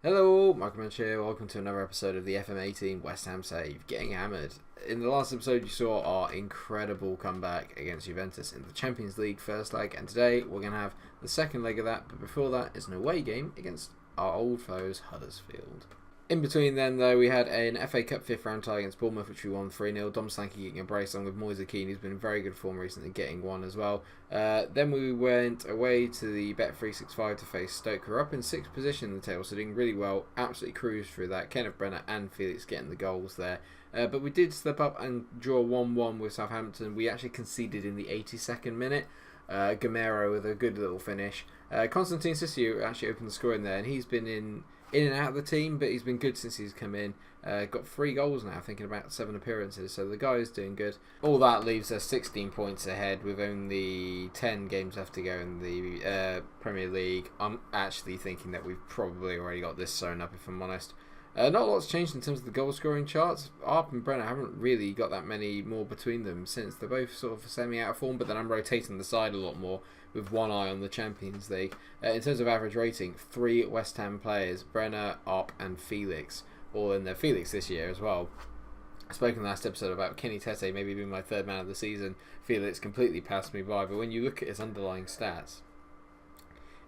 Hello, Munch here. Welcome to another episode of the FM18 West Ham Save, Getting Hammered. In the last episode you saw our incredible comeback against Juventus in the Champions League first leg, and today we're going to have the second leg of that, but before that is an away game against our old foes Huddersfield. In between then, though, we had an FA Cup 5th round tie against Bournemouth, which we won 3-0. Dom Sankey getting a brace on with Moise Keane, who's been in very good form recently, getting one as well. Then we went away to the Bet365 to face Stoke, who are up in 6th position in the table, so doing really well. Absolutely cruised through that. Kenneth Brenner and Felix getting the goals there. But we did slip up and draw 1-1 with Southampton. We actually conceded in the 82nd minute. Gamero with a good little finish. Constantine Sissou actually opened the score in there, and he's been in and out of the team, but he's been good since he's come in. Got 3 goals now, thinking about 7 appearances, so the guy is doing good. All that leaves us 16 points ahead with only 10 games left to go in the Premier League. I'm actually thinking that we've probably already got this sewn up, if I'm honest. Not a lot's changed in terms of the goal scoring charts. Arp and Brenner haven't really got that many more between them since they're both sort of semi out of form, but then I'm rotating the side a lot more with one eye on the Champions League. In terms of average rating, 3 West Ham players, Brenner, Arp and Felix, all in there. Felix this year as well. I spoke in the last episode about Kenny Tete maybe being my 3rd man of the season. Felix completely passed me by, but when you look at his underlying stats,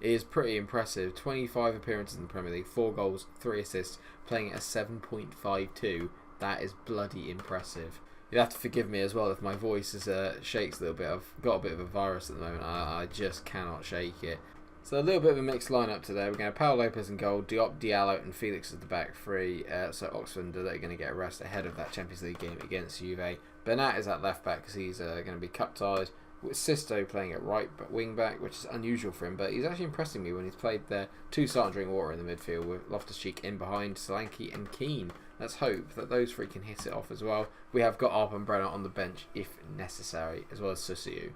it is pretty impressive. 25 appearances in the Premier League, 4 goals, 3 assists, playing at a 7.52. That is bloody impressive. You'll have to forgive me as well if my voice is shakes a little bit. I've got a bit of a virus at the moment. I just cannot shake it. So a little bit of a mixed lineup today. We're going to have Paul Lopez in goal, Diop, Diallo and Felix at the back 3. So Oxford are going to get a rest ahead of that Champions League game against Juve. Bernat is at left back because he's going to be cup tied. With Sisto playing at right wing back, which is unusual for him, but he's actually impressing me when he's played there. 2 starting drink water in the midfield with Loftus-Cheek in behind, Solanke and Keane. Let's hope that those 3 can hit it off as well. We have got Arp and Brenner on the bench if necessary, as well as Sissou.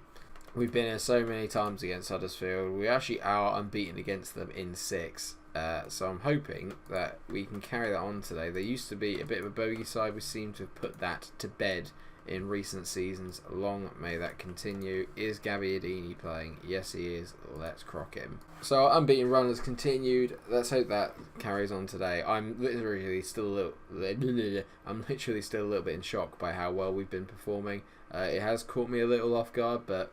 We've been here so many times against Huddersfield. We actually are unbeaten against them in 6. So I'm hoping that we can carry that on today. They used to be a bit of a bogey side. We seem to have put that to bed in recent seasons. Long may that continue. Is Gabbiadini playing? Yes, he is. Let's crock him. So our unbeaten run has continued. Let's hope that carries on today. I'm literally still a little bit in shock by how well we've been performing. It has caught me a little off guard, but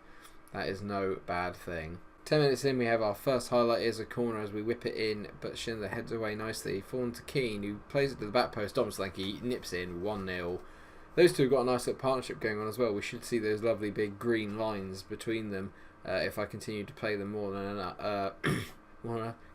that is no bad thing. 10 minutes in, we have our first highlight. Is a corner as we whip it in, but Schindler heads away nicely. Fallen to Keane, who plays it to the back post. Dom Sankey nips in 1-0. Those two have got a nice little partnership going on as well. We should see those lovely big green lines between them if I continue to play them more than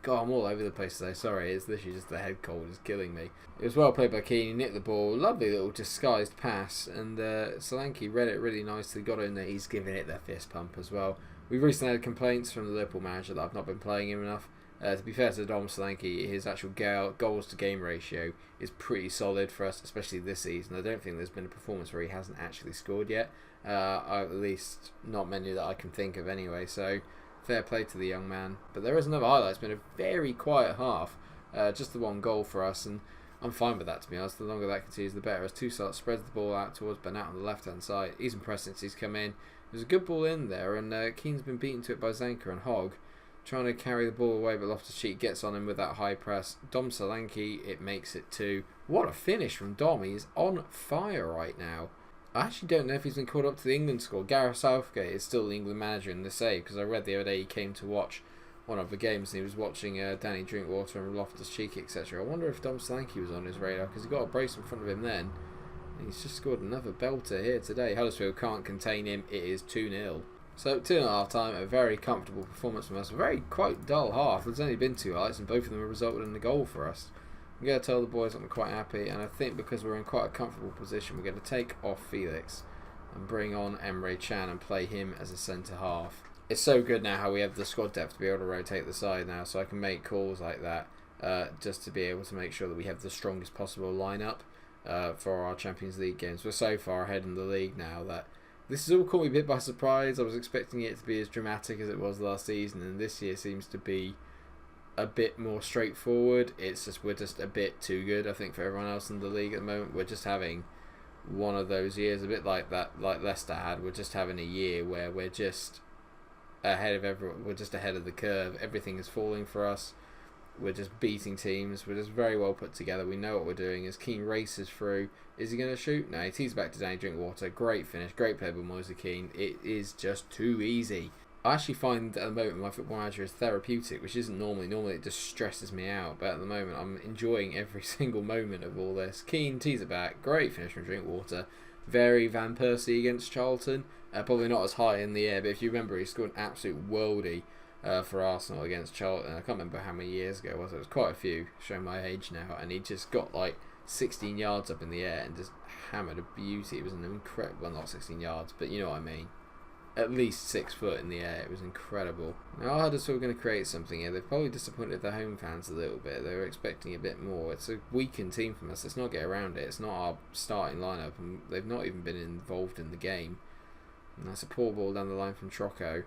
God, I'm all over the place today. Sorry, it's literally just the head cold is killing me. It was well played by Keane. He nicked the ball. Lovely little disguised pass. And Solanke read it really nicely. Got in there. He's giving it the fist pump as well. We've recently had complaints from the Liverpool manager that I've not been playing him enough. To be fair to Dom Solanke, his actual goals to game ratio is pretty solid for us, especially this season. I don't think there's been a performance where he hasn't actually scored yet. At least not many that I can think of anyway, so fair play to the young man. But there is another highlight. It's been a very quiet half, just the 1 goal for us, and I'm fine with that, to be honest. The longer that continues, the better. As Toussaint spreads the ball out towards Bernat on the left-hand side. He's impressed since he's come in. There's a good ball in there, and Keane's been beaten to it by Zanka and Hogg, trying to carry the ball away, but Loftus-Cheek gets on him with that high press. Dom Solanke, it makes it 2. What a finish from Dom. He's on fire right now. I actually don't know if he's been called up to the England squad. Gareth Southgate is still the England manager in the save, because I read the other day he came to watch one of the games and he was watching Danny Drinkwater and Loftus-Cheek, etc. I wonder if Dom Solanke was on his radar, because he got a brace in front of him then. And he's just scored another belter here today. Huddersfield can't contain him. It is 2-0. So 2.5 time, a very comfortable performance from us. A very quite dull half. There's only been 2 highlights and both of them have resulted in a goal for us. I'm going to tell the boys I'm quite happy, and I think because we're in quite a comfortable position, we're going to take off Felix and bring on Emre Can and play him as a centre half. It's so good now how we have the squad depth to be able to rotate the side now, so I can make calls like that just to be able to make sure that we have the strongest possible lineup for our Champions League games. We're so far ahead in the league now that this has all caught me a bit by surprise. I was expecting it to be as dramatic as it was last season, and this year seems to be a bit more straightforward. It's just we're just a bit too good, I think, for everyone else in the league at the moment. We're just having one of those years, a bit like that, like Leicester had. We're just having a year where we're just ahead of everyone. We're just ahead of the curve. Everything is falling for us. We're just beating teams. We're just very well put together. We know what we're doing. As Keane races through, is he going to shoot? No, he tees back to Danny Drinkwater. Great finish. Great play by Moise Keane. It is just too easy. I actually find at the moment my Football Manager is therapeutic, which isn't normally. Normally it just stresses me out. But at the moment I'm enjoying every single moment of all this. Keane tees it back. Great finish from Drinkwater. Very Van Persie against Charlton. Probably not as high in the air, but if you remember, he scored an absolute worldie for Arsenal against Charlton. I can't remember how many years ago it was. It was quite a few, showing my age now. And he just got like 16 yards up in the air and just hammered a beauty. It was an incredible, well, not 16 yards, but you know what I mean. At least 6 foot in the air. It was incredible. Now Huddersfield going to create something here. They've probably disappointed their home fans a little bit. They were expecting a bit more. It's a weakened team from us. Let's not get around it. It's not our starting lineup, and they've not even been involved in the game. And that's a poor ball down the line from Trocco.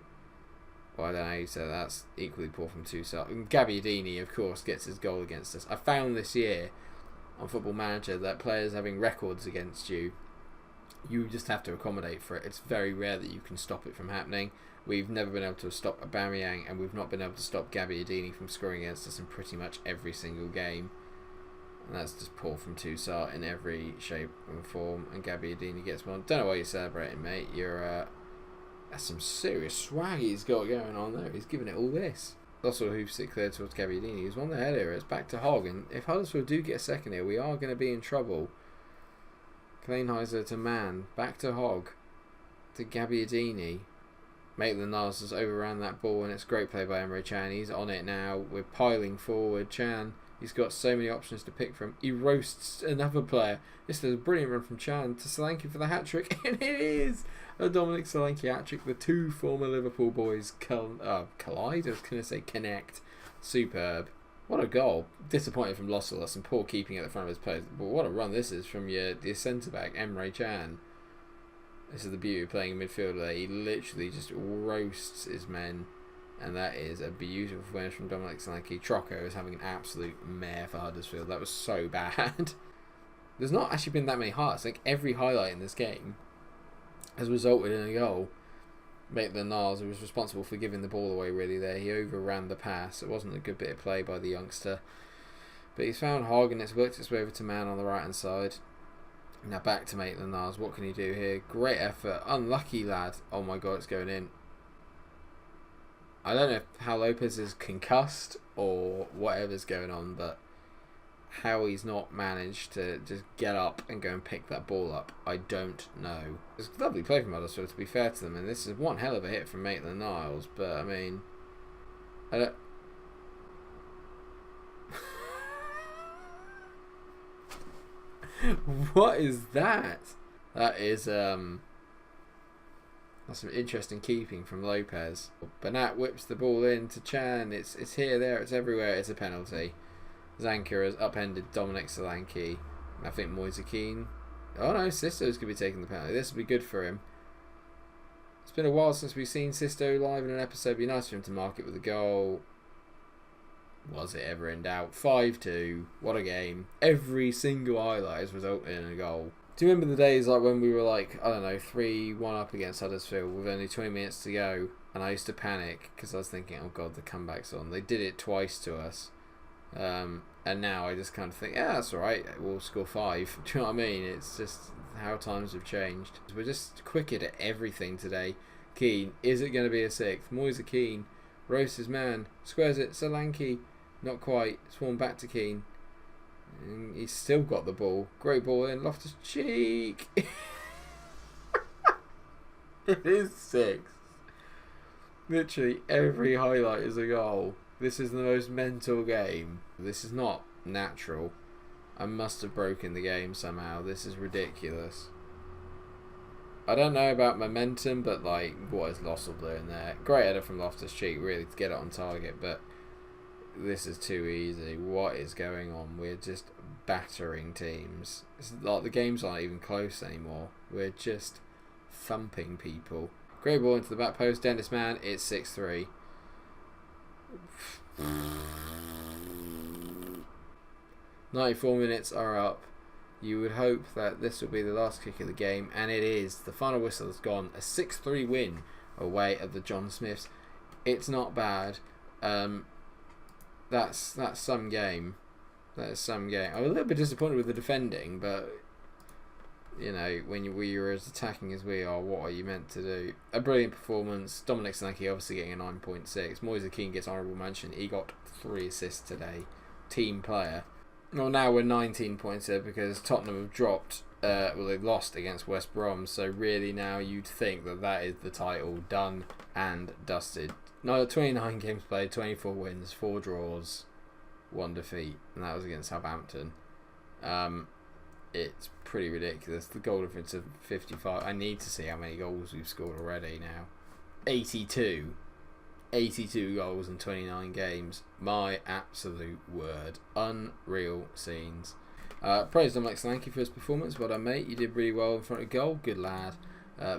Well, I don't know how you say that's equally poor from Toussaint. And Gabbiadini, of course, gets his goal against us. I found this year on Football Manager that players having records against you, you just have to accommodate for it. It's very rare that you can stop it from happening. We've never been able to stop Aubameyang, and we've not been able to stop Gabbiadini from scoring against us in pretty much every single game. And that's just poor from Toussaint in every shape and form. And Gabbiadini gets one. Don't know why you're celebrating, mate. You're that's some serious swag he's got going on there. He's giving it all this. Also, hoops it clear towards Gabbiadini. He's won the header. It's back to Hogg, and if Huddersfield do get a second here, we are going to be in trouble. Kleinheiser to Mann, back to Hogg, to Gabbiadini. Maitland-Niles has overran that ball, and it's great play by Emre Can. He's on it now. We're piling forward. Can, he's got so many options to pick from. He roasts another player. This is a brilliant run from Can to Solanke for the hat-trick, and it is a Dominic Solanke hat-trick. The two former Liverpool boys collide. I was going to say connect. Superb. What a goal. Disappointed from Losselos and poor keeping at the front of his post. But what a run this is from your centre-back, Emre Can. This is the beauty of playing a midfielder. He literally just roasts his men. And that is a beautiful finish from Dominic Solanke. Trocco is having an absolute mare for Huddersfield. That was so bad. There's not actually been that many highlights. Like every highlight in this game has resulted in a goal. Maitland-Niles, who was responsible for giving the ball away really there. He overran the pass. It wasn't a good bit of play by the youngster. But he's found Hogg, and it's worked its way over to Mann on the right hand side. Now back to Maitland-Niles. What can he do here? Great effort. Unlucky lad. Oh my god, it's going in. I don't know how Lopez is concussed or whatever's going on, but how he's not managed to just get up and go and pick that ball up, I don't know. It's a lovely play from Huddersfield, to be fair to them, and this is one hell of a hit from Maitland-Niles, but I mean, I don't... What is that? That is that's some interesting keeping from Lopez. Bernat whips the ball in to Can. It's here, there, it's everywhere. It's a penalty. Zanka has upended Dominic Solanke. I think Moise Keane. Oh no, Sisto's going to be taking the penalty. This will be good for him. It's been a while since we've seen Sisto live in an episode. It'd be nice for him to mark it with a goal. Was it ever in doubt? 5-2. What a game. Every single highlight has resulted in a goal. Do you remember the days like when we were like, I don't know, 3-1 up against Huddersfield with only 20 minutes to go, and I used to panic because I was thinking, oh god, the comeback's on. They did it twice to us. And now I just kind of think, yeah, that's alright, we'll score 5. Do you know what I mean? It's just how times have changed. We're just quicker at everything today. Keane, is it going to be a 6th? Moise Keane, roasts his man, squares it, Solanke, not quite, sworn back to Keane. And he's still got the ball. Great ball in, Loftus-Cheek. It is 6. Literally every highlight is a goal. This is the most mental game. This is not natural. I must have broken the game somehow. This is ridiculous. I don't know about momentum, but like, what is Lossell doing there? Great header from Loftus-Cheek, really, to get it on target, but this is too easy. What is going on? We're just battering teams. It's like the games aren't even close anymore. We're just thumping people. Great ball into the back post. Dennis Mann, it's 6-3. 94 minutes are up. You would hope that this will be the last kick of the game, and it is. The final whistle has gone. A 6-3 win away at the John Smiths. It's not bad. that's some game. That is some game. I was a little bit disappointed with the defending, but you know, when you're as attacking as we are, what are you meant to do? A brilliant performance. Dominic Solanke obviously getting a 9.6. Moise Keane gets honourable mention. He got 3 assists today. Team player. Well, now we're 19 points here because Tottenham have dropped. They've lost against West Brom. So really now you'd think that is the title done and dusted. No, 29 games played, 24 wins, 4 draws, 1 defeat, and that was against Southampton. It's pretty ridiculous. The goal difference of 55. I need to see how many goals we've scored already now. 82. 82 goals in 29 games. My absolute word. Unreal scenes. Praise Dominic Solanke for his performance. Well done, mate. You did really well in front of goal. Good lad.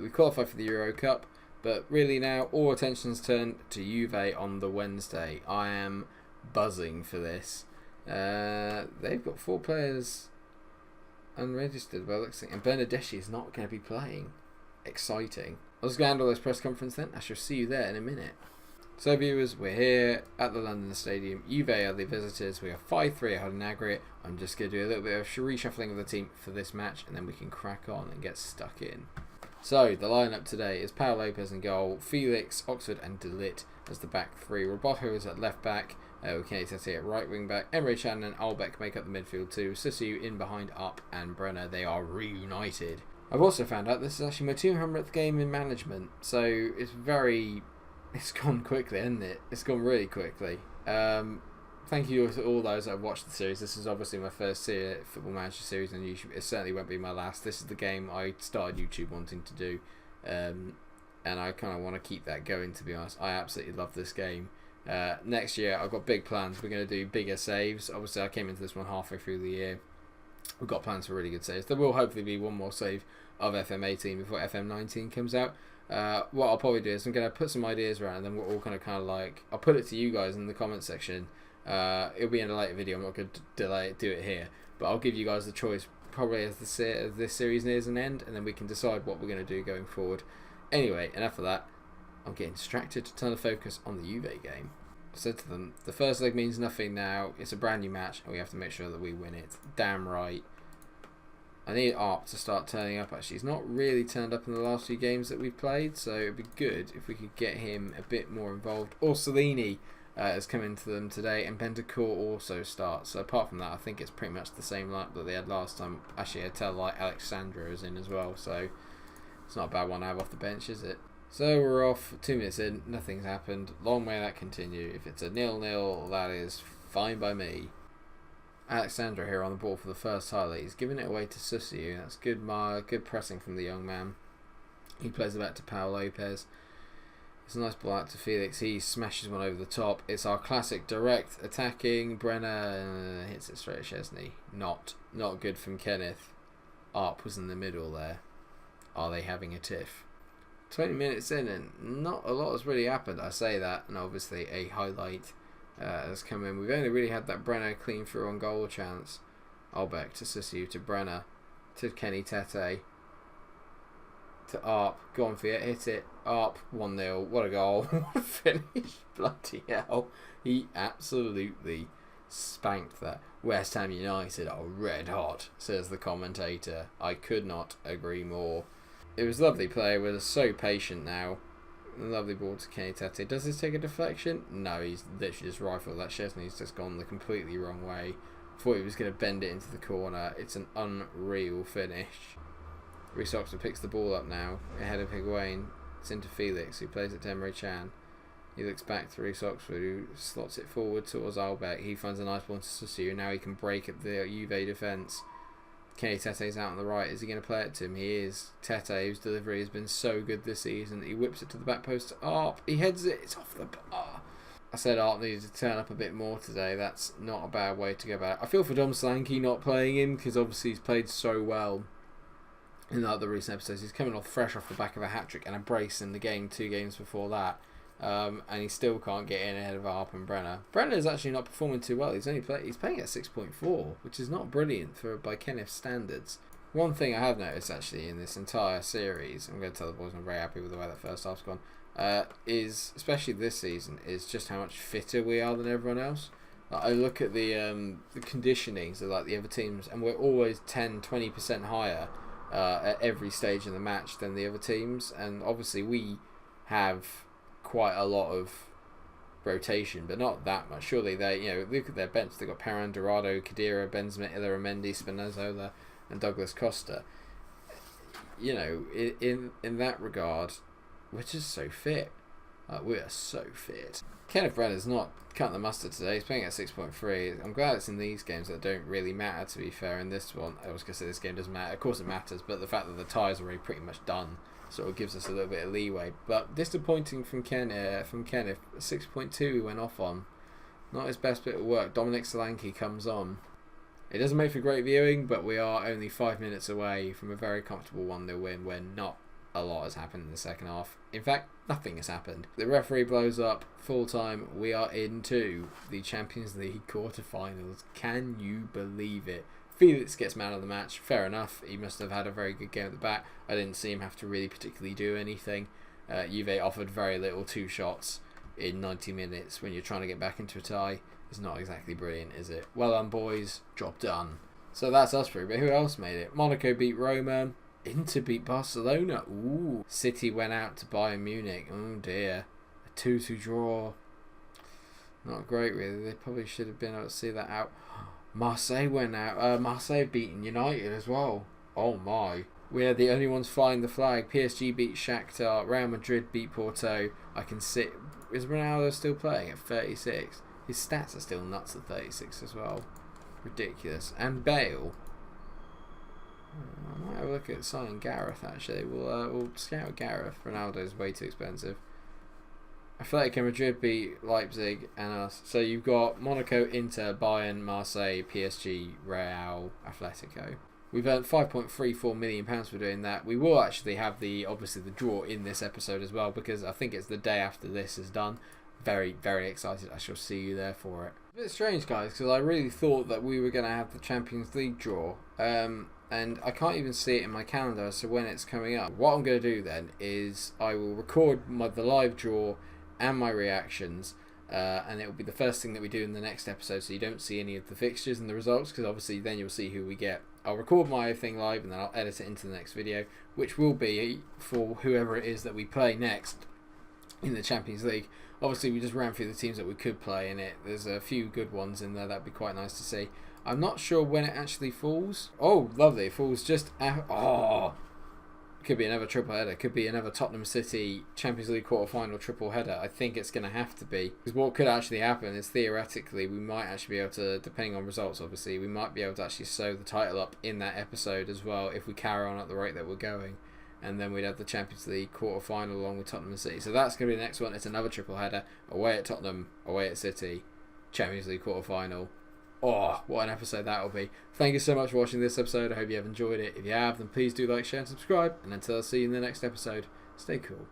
We qualified for the Euro Cup. But really now, all attention's turned to Juve on the Wednesday. I am buzzing for this. They've got 4 players unregistered by looks, and Bernardeschi is not going to be playing. Exciting. I'll just go handle this press conference then. I shall see you there in a minute. So viewers, we're here at the London Stadium. Juve are the visitors. We are 5-3 ahead in aggregate. I'm just going to do a little bit of reshuffling of the team for this match, and then we can crack on and get stuck in. So the lineup today is Pau Lopez in goal, Felix, Oxford and De Ligt as the back 3. Roboto is at left back, with Kenny Tete at right wing back. Emre Can and Albeck make up the midfield too. Sissou in behind Up and Brenner. They are reunited. I've also found out this is actually my 200th game in management, so it's gone quickly, hasn't it? It's gone really quickly. Thank you to all those that have watched the series. This is obviously my first Football Manager series on YouTube. It certainly won't be my last. This is the game I started YouTube wanting to do, and I kind of want to keep that going, to be honest. I absolutely love this game. Next year, I've got big plans. We're going to do bigger saves. Obviously, I came into this one halfway through the year. We've got plans for really good saves. There will hopefully be one more save of FM18 before FM19 comes out. What I'll probably do is I'm going to put some ideas around, and then we're all kind of like, I'll put it to you guys in the comment section. It'll be in a later video. I'm not going to do it here, but I'll give you guys the choice probably as this series nears an end, and then we can decide what we're going to do going forward. Anyway, enough of that. I'm getting distracted to turn the focus on the Juve game. I said to them, the first leg means nothing now. It's a brand new match, and we have to make sure that we win it. Damn right. I need Arp to start turning up, actually. He's not really turned up in the last few games that we've played, so it'd be good if we could get him a bit more involved. Orsolini has come into them today, and Bentancur also starts. So apart from that, I think it's pretty much the same lineup that they had last time. Actually, I tell like Alexandra is in as well, so it's not a bad one to have off the bench, is it? So we're off, 2 minutes in, nothing's happened. Long may that continue. If it's a 0-0, that is fine by me. Alexandra here on the ball for the first highlight. He's giving it away to Sissou. That's good pressing from the young man. He plays it back to Pau Lopez. It's a nice ball out to Felix. He smashes one over the top. It's our classic direct attacking. Brenner hits it straight at Chesney. Not good from Kenneth. Arp was in the middle there. Are they having a tiff? 20 minutes in and not a lot has really happened. I say that, and obviously a highlight has come in. We've only really had that Brenner clean through on goal chance. Albeck to Sissou to Brenner to Kenny Tete to Arp. Go on for it, hit it. Arp 1-0. What a goal. What a finish. Bloody hell. He absolutely spanked that. West Ham United are red hot, says the commentator. I could not agree more. It was lovely play. We're so patient now. Lovely ball to Kenny Tete. Does this take a deflection? No, he's literally just rifled that. Chesney's just gone the completely wrong way. Thought he was going to bend it into the corner. It's an unreal finish. Reece Oxford picks the ball up now ahead of Higuain. It's into Felix, who plays it to Emre Can. He looks back to Reece Oxford, who slots it forward towards Albeck. He finds a nice ball to Sissou. Now he can break up the Juve defence. Kenny Tete's out on the right. Is he going to play it to him? He is. Tete, whose delivery has been so good this season. He whips it to the back post to Arp. He heads it. It's off the bar. I said Arp needed to turn up a bit more today. That's not a bad way to go about it. I feel for Dom Solanke not playing him because obviously he's played so well in the other recent episodes. He's coming off fresh off the back of a hat-trick and a brace in the game 2 games before that. And he still can't get in ahead of Arp and Brenner. Brenner's actually not performing too well. He's playing at 6.4, which is not brilliant by Kenneth's standards. One thing I have noticed actually in this entire series, I'm going to tell the boys I'm very happy with the way that first half's gone, is, especially this season, is just how much fitter we are than everyone else. Like, I look at the conditionings of like the other teams, and we're always 10-20% higher at every stage in the match than the other teams, and obviously we have quite a lot of rotation, but not that much. Surely they, look at their bench. They've got Perrin, Dorado, Khedira, Benzema, Illaramendi, Spinazzola, and Douglas Costa. In that regard, we're just so fit. We are so fit. Kenneth Brenner's not cutting the mustard today. He's playing at 6.3. I'm glad it's in these games that don't really matter, to be fair. In this one, I was going to say this game doesn't matter. Of course it matters, but the fact that the tie's already pretty much done sort of gives us a little bit of leeway. But disappointing from Kenneth. 6.2 he went off on. Not his best bit of work. Dominic Solanke comes on. It doesn't make for great viewing, but we are only 5 minutes away from a very comfortable 1-0 win where not a lot has happened in the second half. In fact, nothing has happened. The referee blows up full time. We are into the Champions League quarterfinals. Can you believe it? Felix gets man of the match. Fair enough. He must have had a very good game at the back. I didn't see him have to really particularly do anything. Juve offered very little. 2 shots in 90 minutes when you're trying to get back into a tie. It's not exactly brilliant, is it? Well done, boys. Job done. So that's us through. But who else made it? Monaco beat Roma. Inter beat Barcelona. Ooh. City went out to Bayern Munich. Oh dear. A 2-2 draw. Not great, really. They probably should have been able to see that out. Marseille went out. Marseille beaten United as well. Oh my. We're the only ones flying the flag. PSG beat Shakhtar. Real Madrid beat Porto. I can see. Is Ronaldo still playing at 36? His stats are still nuts at 36 as well. Ridiculous. And Bale. I might have a look at signing Gareth actually. We'll scout Gareth. Ronaldo's way too expensive. Atletico Madrid beat Leipzig and us. So you've got Monaco, Inter, Bayern, Marseille, PSG, Real, Atletico. We've earned £5.34 million for doing that. We will actually have obviously the draw in this episode as well, because I think it's the day after this is done. Very, very excited. I shall see you there for it. A bit strange, guys, because I really thought that we were going to have the Champions League draw. And I can't even see it in my calendar as to when it's coming up. What I'm going to do then is I will record the live draw and my reactions, and it will be the first thing that we do in the next episode, so you don't see any of the fixtures and the results, because obviously then you'll see who we get. I'll record my thing live and then I'll edit it into the next video, which will be for whoever it is that we play next in the Champions League. Obviously we just ran through the teams that we could play in it. There's a few good ones in there. That'd be quite nice to see. I'm not sure when it actually falls. Oh, lovely. It falls just after. Oh, could be another triple header. Could be another Tottenham City Champions League quarter-final triple header. I think it's going to have to be. Because what could actually happen is theoretically we might actually be able to, depending on results obviously, we might be able to actually sew the title up in that episode as well if we carry on at the rate that we're going. And then we'd have the Champions League quarter-final along with Tottenham and City. So that's going to be the next one. It's another triple header. Away at Tottenham, away at City, Champions League quarter-final. Oh, what an episode that will be. Thank you so much for watching this episode. I hope you have enjoyed it. If you have, then please do like, share and subscribe. And until I see you in the next episode, stay cool.